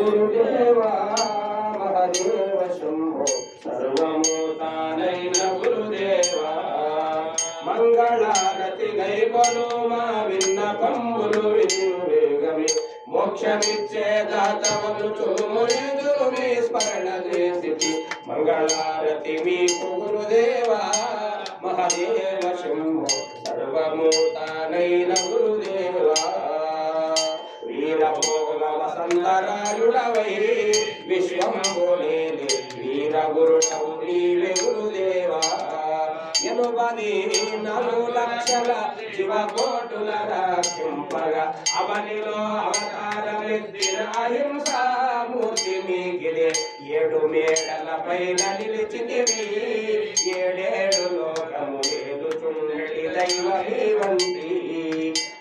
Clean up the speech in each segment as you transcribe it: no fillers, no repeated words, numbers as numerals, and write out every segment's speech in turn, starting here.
గురుదేవా మహదేవ శంభో సర్వమూతానైన గురుదేవా మంగళారతి గైకొను మా విన్నపంబులు వినువేగమి మోక్షమిచ్చే దాతవను చుమునిదురు మీ స్మరణ చేసి మంగళారతి మీకు గురుదేవా మహదేవ శంభో సర్వమూతానైన గురుదేవా వీరభోగ వసంతరాయుడవై విశ్వంబోలేని వీర గురుడవు నీవే గురుదేవా ఎనుబది 4 లక్షల జీవకోటుల రక్షింపగా అవనిలో అవతారమెత్తిన అహింసామూర్తి మీగిలే 7 మేడలపైన నిలిచితివి 7 లోకములేలుచుండటి దైవమీ వంటి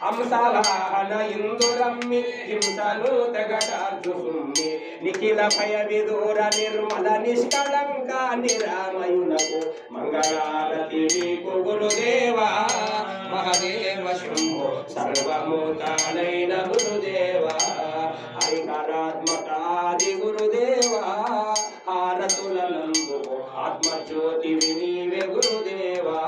హంసవాహన ఇందురమ్మి హింసను తెగటార్చు సుమ్మి నిఖిల భయ విదూర నిర్మల నిష్కళంక నిరామయునకు మంగళారతి మీకు గురుదేవా మహదేవ శంభో సర్వమూతానైన గురుదేవా ఐకారాత్మకాది గురుదేవా హారతులందు ఆత్మజ్యోతి నీవే గురుదేవా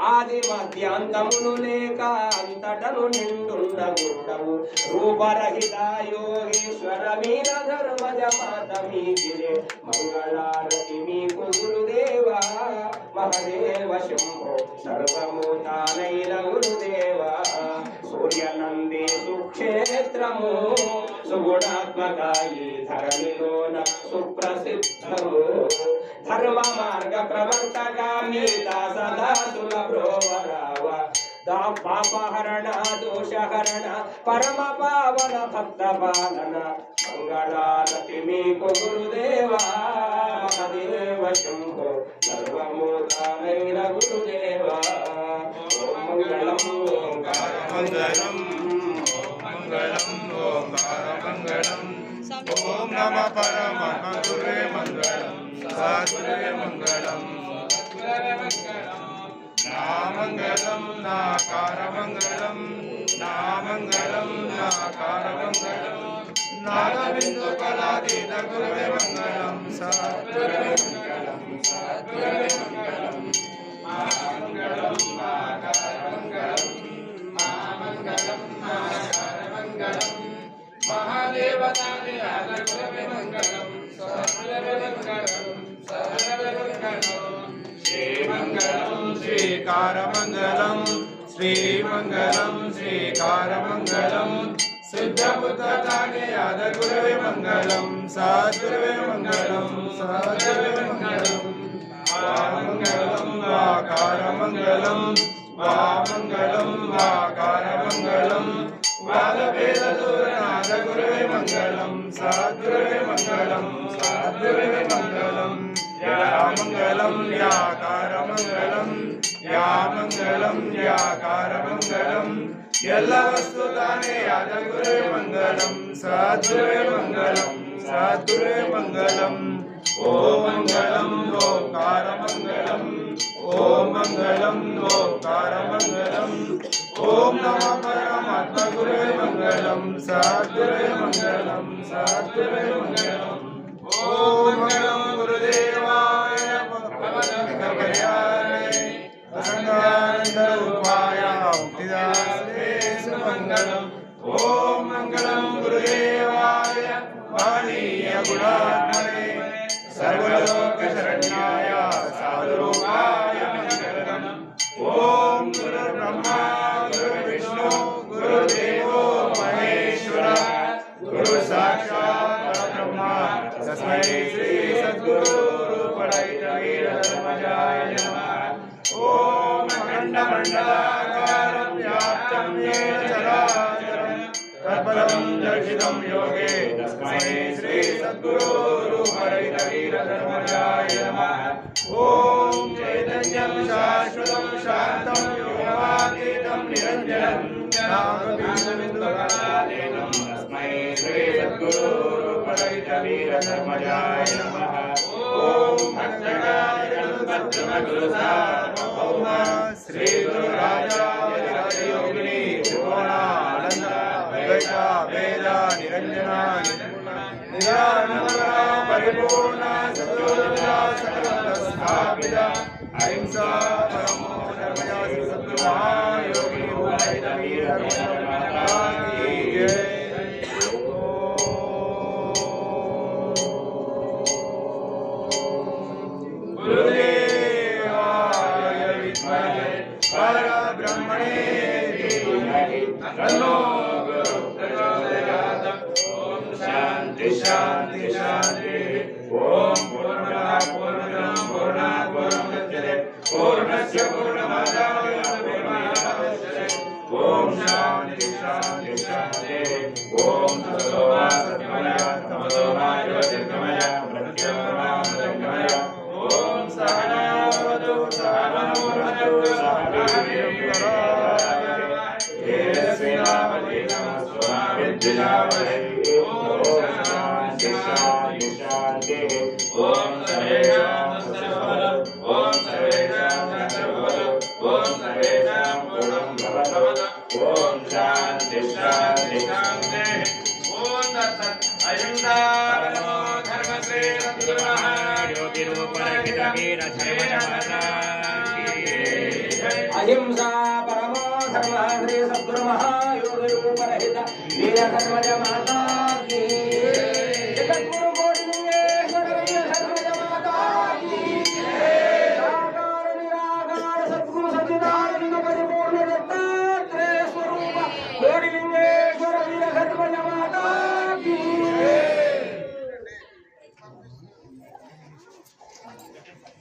ఆది మధ్యాంతమును లేక అంతటను నిండున్న గుండవు రూపరహిత యోగేశ్వర మీర ధర్మజ మాత మీకిరే మంగళారతి మీకు గురుదేవా మహదేవ శంభో సర్వమూతానైన గురుదేవా సూర్యనంది సుక్షేత్రము సుగుణాత్మకాయి ధరణిలోన సుప్రసిద్ధము ధర్మ మార్గ ప్రవర్తగామి దాసదాసుల బ్రోవరావ పాపహరణ దోషహరణ పరమ పావన భక్త పాలన మంగళారతి మీకు గురుదేవా మహదేవ శంభో సర్వమూతానైన గురుదేవా మంగళం ఓంకార మంగళం మంగళం ఓంకార మంగళం ఓం నమ పరమ గురువే మంగళం సద్గురువే మంగళం నామంగళం నాకారమంగళం నామంగళం నాకారమంగళం నాదబిందు కళాతీత గురువే మంగళం సద్గురువే మంగళం సద్గురువే మంగళం నామంగళం నాకారమంగళం నామంగళం నాకారమంగళం మహాదేవతాని ఆదగురువే మంగళం సద్గురువే మంగళం సద్గురువే మంగళం శ్రీమంగళం శ్రీకారమంగళం శ్రీమంగళం శ్రీకారమంగళం సిద్ధబుద్ధతాని ఆదగురువే మంగళం సద్గురువే మంగళం సద్గురువే మంగళం వామంగళం వాకారమంగళం వామంగళం వాకారమంగళం వాదవేద దూరనాథ గురువే మంగళం సద్గురువే మంగళం సద్గురువే మంగళం యామంగళం యాకారమంగళం యామంగళం యాకారమంగళం ఎల్ల వస్తుతానే ఆదగురువే మంగళం సద్గురువే మంగళం సద్గురువే మంగళం ఓం మంగళం ఓంకారమంగళం ఓం మంగళం ఓంకారమంగళం ఓం నమ పరమాత్మ గురువే మంగళం సద్గురువే మంగళం సద్గురువే మంగళం ఓం మంగళం గురుదేవాయ భగవద్గీతాయ అసంగానంద రూపాయ ముక్తిదాసే మంగళం ఓం మంగళం గురుదేవాయ వాణీయ గుణాత్మనే సర్వలోక శరణ్యాయ సాధురూపాయ మంగళం ఓం గురు బ్రహ్మా గురు విష్ణు గురుదేవో మహేశ్వర గురు సాక్షాత్ పరబ్రహ్మ తస్మై శ్రీ సద్గురు రూపణైక వీర ధర్మజాయ నమః ఓం అఖండ మండలాకారం వ్యాప్తం येन చరాచరం తత్పదం దర్శితం యోగే తస్మై శ్రీ సద్గురు రూపణైక వీర ధర్మజాయ నమః ఓం చైతన్యం శాశ్వతం శాంతం యోగాతీతం నిరంజనం జ్ఞానబిందుకళాతీతం తస్మై శ్రీ సద్గురు రూపణైక వీర ధర్మజాయ నమః ఓం భక్తగాయ గురు సార్వభౌమ శ్రీ గురు రాజయోగిని త్రిభువనానంద ద్వైత వేద నిరంజన निरानंदा परिपूर्णा सत्योदिता सकलस्थापिता अहिंसा परमो धर्मया सद्गुरुमहायोगी उभयवीर माता की जय। गुरुदेवाय विद्महे परब्रह्मणे धीमहि तन्नो गुरुः प्रचोदयात्। ओम शांति शांति शांति। ओम पूर्णमदः पूर्णमिदं पूर्णात् पूर्णमुदच्यते पूर्णस्य पूर्णमादाय पूर्णमेवावशिष्यते। ओम शांति शांति शांति। ओम तत्सतो मा सत्यमय तमसो मा ज्योतिर्गमय मृत्योर्मा अमृतंगमय। ओम सहना भवतु सहनौ भुनक्तु सह वीर्यं करवावहै तेजस्विनावधीतमस्तु मा विद्विषावहै। ओम शांति शांति शांति। ओम सर्वेषां स्वस्तिर्भवतु। ओम सर्वेषां शान्तिर्भवतु। ओम सर्वेषां पूर्णं भवतु। ओम शांति शांति शांति। ओम तत्सत्। अहिंसा परमो धर्मस्य सद्गुरुमहायोगिरूपरहितवीर धर्मजमाता की जय। अहिंसा परमो धर्मः श्री सद्गुरुमहायोगिरूपरहित वीर धर्मजमाता की